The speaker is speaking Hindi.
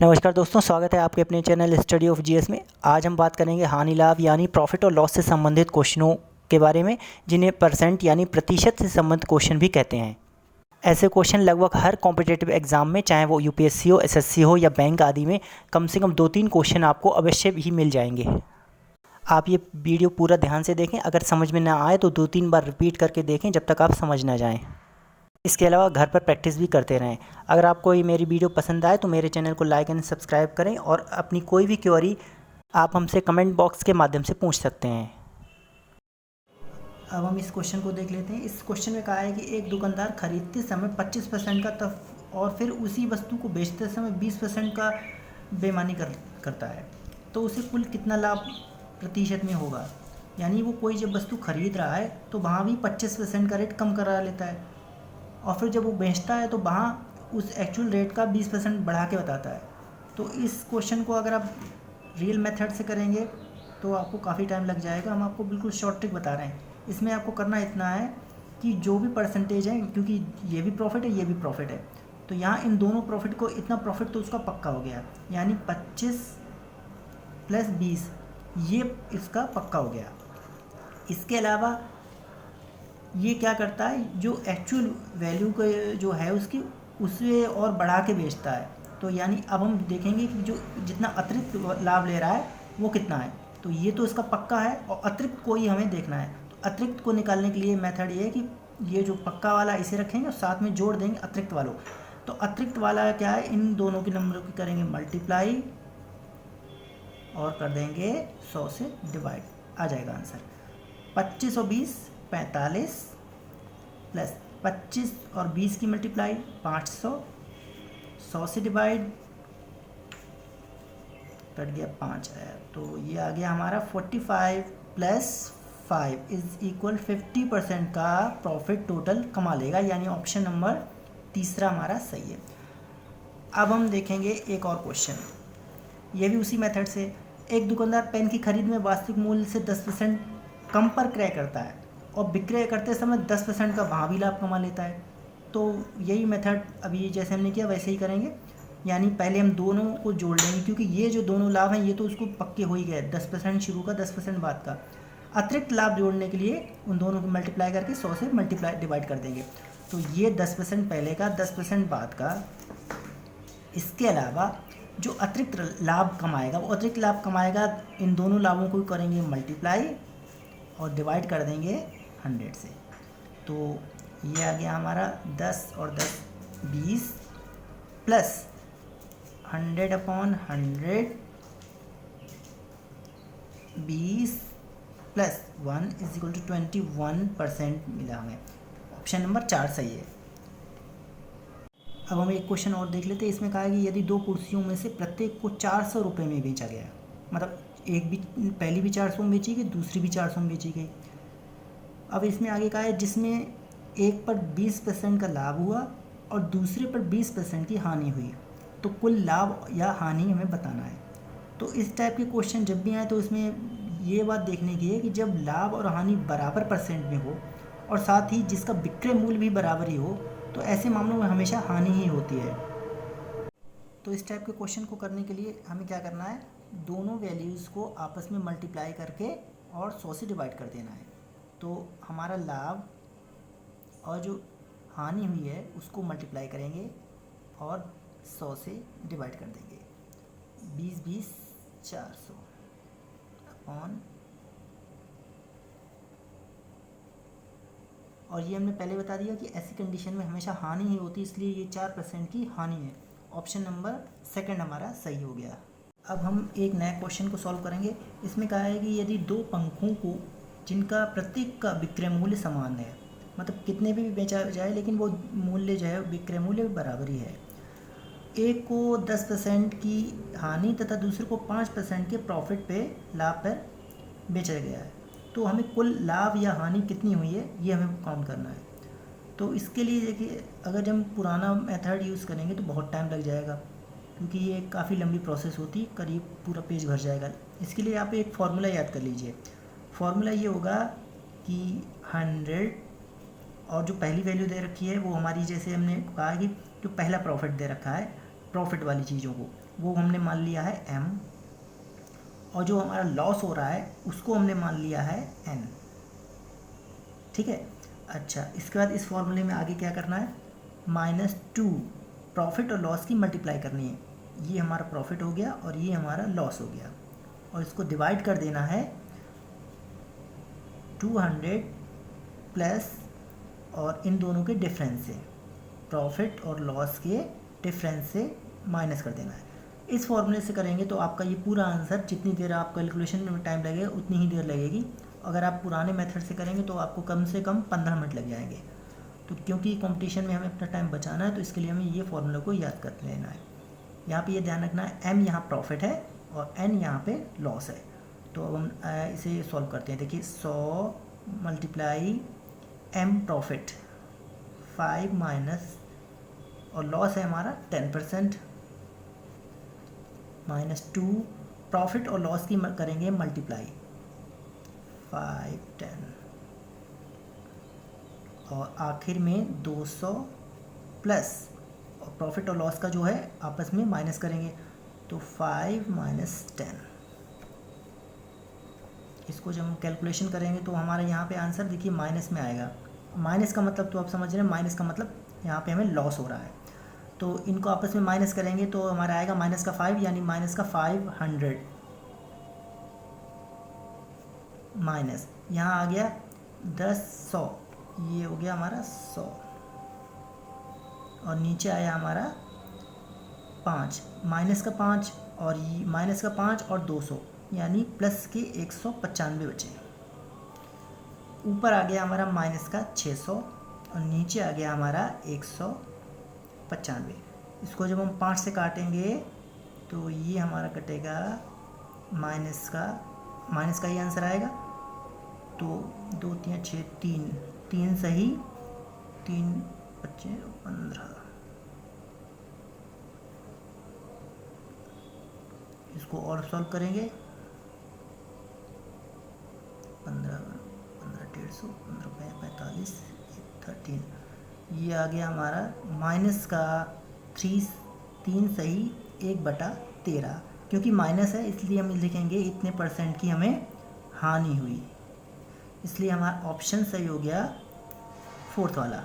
नमस्कार दोस्तों, स्वागत है आपके अपने चैनल स्टडी ऑफ जीएस में। आज हम बात करेंगे हानि लाभ यानी प्रॉफिट और लॉस से संबंधित क्वेश्चनों के बारे में, जिन्हें परसेंट यानी प्रतिशत से संबंधित क्वेश्चन भी कहते हैं। ऐसे क्वेश्चन लगभग हर कॉम्पिटिटिव एग्जाम में, चाहे वो यूपीएससी हो, एसएससी हो या बैंक आदि में, कम से कम 2-3 क्वेश्चन आपको अवश्य भी मिल जाएंगे। आप ये वीडियो पूरा ध्यान से देखें। अगर समझ में ना आए तो 2-3 बार रिपीट करके देखें जब तक आप समझ ना जाएं। इसके अलावा घर पर प्रैक्टिस भी करते रहें। अगर आपको ये मेरी वीडियो पसंद आए तो मेरे चैनल को लाइक एंड सब्सक्राइब करें, और अपनी कोई भी क्वेरी आप हमसे कमेंट बॉक्स के माध्यम से पूछ सकते हैं। अब हम इस क्वेश्चन को देख लेते हैं। इस क्वेश्चन में कहा है कि एक दुकानदार खरीदते समय 25% का और फिर उसी वस्तु को बेचते समय 20% का बेईमानी करता है, तो उसे कुल कितना लाभ प्रतिशत में होगा। यानी वो कोई जब वस्तु खरीद रहा है तो वहाँ भी 25% का रेट कम करा लेता है, और फिर जब वो बेचता है तो वहाँ उस एक्चुअल रेट का 20% बढ़ा के बताता है। तो इस क्वेश्चन को अगर आप रियल मेथड से करेंगे तो आपको काफ़ी टाइम लग जाएगा। हम आपको बिल्कुल शॉर्ट ट्रिक बता रहे हैं। इसमें आपको करना इतना है कि जो भी परसेंटेज है, क्योंकि ये भी प्रॉफिट है ये भी प्रॉफिट है, तो यहाँ इन दोनों प्रॉफिट को इतना प्रॉफिट तो उसका पक्का हो गया, यानी 25 + 20 ये इसका पक्का हो गया। इसके अलावा ये क्या करता है, जो एक्चुअल वैल्यू का जो है उसकी, उसे और बढ़ा के बेचता है। तो यानी अब हम देखेंगे कि जो जितना अतिरिक्त लाभ ले रहा है वो कितना है। तो ये तो इसका पक्का है, और अतिरिक्त को ही हमें देखना है। तो अतिरिक्त को निकालने के लिए मेथड ये है कि ये जो पक्का वाला इसे रखेंगे और साथ में जोड़ देंगे अतिरिक्त वालों। तो अतिरिक्त वाला क्या है, इन दोनों के नंबर को करेंगे मल्टीप्लाई और कर देंगे 100 से डिवाइड, आ जाएगा आंसर 25 और 20 45 प्लस 25 और 20 की मल्टीप्लाई 500, 100 से डिवाइड, कट गया 5 आया, तो ये आ गया हमारा 45 + 5 = 50% का प्रॉफिट टोटल कमा लेगा। यानी ऑप्शन नंबर तीसरा हमारा सही है। अब हम देखेंगे एक और क्वेश्चन, ये भी उसी मेथड से। एक दुकानदार पेन की खरीद में वास्तविक मूल्य से 10% कम पर क्रय करता है और विक्रय करते समय 10% का वहाँ भी लाभ कमा लेता है। तो यही मेथड अभी जैसे हमने किया वैसे ही करेंगे। यानी पहले हम दोनों को जोड़ लेंगे, क्योंकि ये जो दोनों लाभ हैं ये तो उसको पक्के हो ही गए, 10% शुरू का 10% बाद का। अतिरिक्त लाभ जोड़ने के लिए उन दोनों को मल्टीप्लाई करके 100 से मल्टीप्लाई डिवाइड कर देंगे। तो ये 10% पहले का, 10% बाद का। इसके अलावा जो अतिरिक्त लाभ कमाएगा, वो अतिरिक्त लाभ कमाएगा, इन दोनों लाभों को करेंगे मल्टीप्लाई और डिवाइड कर देंगे 100 से। तो ये आ गया हमारा 10 और 10 20 प्लस 100/100 20 + 1 = 21% मिला हमें। ऑप्शन नंबर 4 सही है। अब हम एक क्वेश्चन और देख लेते हैं। इसमें कहा है कि यदि 2 कुर्सियों में से प्रत्येक को 400 रुपये में बेचा गया, मतलब एक भी, पहली भी 400 में बेची गई, दूसरी भी 400 में बेची गई। अब इसमें आगे कहा है जिसमें एक पर 20% का लाभ हुआ और दूसरे पर 20% की हानि हुई, तो कुल लाभ या हानि हमें बताना है। तो इस टाइप के क्वेश्चन जब भी आए तो इसमें ये बात देखने की है कि जब लाभ और हानि बराबर परसेंट में हो और साथ ही जिसका विक्रय मूल्य भी बराबर ही हो, तो ऐसे मामलों में हमेशा हानि ही होती है। तो इस टाइप के क्वेश्चन को करने के लिए हमें क्या करना है, दोनों वैल्यूज़ को आपस में मल्टीप्लाई करके और 100 से डिवाइड कर देना है। तो हमारा लाभ और जो हानि हुई है उसको मल्टीप्लाई करेंगे और 100 से डिवाइड कर देंगे। 20 400 अपॉन, और ये हमने पहले बता दिया कि ऐसी कंडीशन में हमेशा हानि ही होती है, इसलिए ये 4% की हानि है। ऑप्शन नंबर सेकंड हमारा सही हो गया। अब हम एक नया क्वेश्चन को सॉल्व करेंगे। इसमें कहा है कि यदि 2 पंखों को जिनका प्रत्येक का विक्रय मूल्य समान है, मतलब कितने भी बेचा जाए लेकिन वो मूल्य जो है विक्रय मूल्य बराबर ही है, एक को 10% की हानि तथा दूसरे को 5% के प्रॉफिट पे, लाभ पर बेचा गया है, तो हमें कुल लाभ या हानि कितनी हुई है ये हमें काउंट करना है। तो इसके लिए देखिए, अगर हम पुराना मेथड यूज़ करेंगे तो बहुत टाइम लग जाएगा, क्योंकि ये काफ़ी लंबी प्रोसेस होती, करीब पूरा पेज भर जाएगा। इसके लिए आप एक फार्मूला याद कर लीजिए। फार्मूला ये होगा कि 100 और जो पहली वैल्यू दे रखी है वो हमारी, जैसे हमने कहा कि जो पहला प्रॉफिट दे रखा है प्रॉफिट वाली चीज़ों को, वो हमने मान लिया है m, और जो हमारा लॉस हो रहा है उसको हमने मान लिया है n। ठीक है। अच्छा, इसके बाद इस फॉर्मूले में आगे क्या करना है, -2 प्रॉफिट और लॉस की मल्टीप्लाई करनी है। ये हमारा प्रॉफिट हो गया और ये हमारा लॉस हो गया, और इसको डिवाइड कर देना है 200 प्लस और इन दोनों के डिफरेंस से, प्रॉफिट और लॉस के डिफरेंस से माइनस कर देना है। इस फॉर्मूले से करेंगे तो आपका ये पूरा आंसर, जितनी देर आप कैलकुलेशन में टाइम लगेगा उतनी ही देर लगेगी। अगर आप पुराने मेथड से करेंगे तो आपको कम से कम 15 मिनट लग जाएंगे। तो क्योंकि कंपटीशन में हमें अपना टाइम बचाना है तो इसके लिए हमें ये फॉर्मूला को याद कर लेना है। यहाँ पे ये ध्यान रखना है, m यहाँ प्रॉफिट है और n यहाँ पे लॉस है। तो अब हम इसे सॉल्व करते हैं। देखिए 100 मल्टीप्लाई m प्रॉफिट 5 माइनस और लॉस है हमारा 10% -2 प्रॉफिट और लॉस की करेंगे मल्टीप्लाई 5 10 और आखिर में 200 प्लस और प्रॉफिट और लॉस का जो है आपस में माइनस करेंगे, तो 5 माइनस 10। इसको जब हम कैलकुलेशन करेंगे तो हमारा यहाँ पे आंसर देखिए माइनस में आएगा। माइनस का मतलब तो आप समझ रहे हैं, माइनस का मतलब यहाँ पे हमें लॉस हो रहा है। तो इनको आपस में माइनस करेंगे तो हमारा आएगा माइनस का 5, यानी माइनस का 500 माइनस यहाँ आ गया 100, ये हो गया हमारा 100 और नीचे आया हमारा 5, माइनस का 5 और माइनस का 5 और 200, यानी प्लस के 195 बचे। ऊपर आ गया हमारा माइनस का 600 और नीचे आ गया हमारा 195। इसको जब हम 5 से काटेंगे तो ये हमारा कटेगा माइनस का ही आंसर आएगा। तो 2 3 6 3 सही 3 25 15। इसको और सॉल्व करेंगे 15 150 15 45 13, ये आ गया हमारा माइनस का 3 सही 1/13। क्योंकि माइनस है इसलिए हम लिखेंगे इतने % की हमें हानि हुई, इसलिए हमारा ऑप्शन सही हो गया 4th वाला।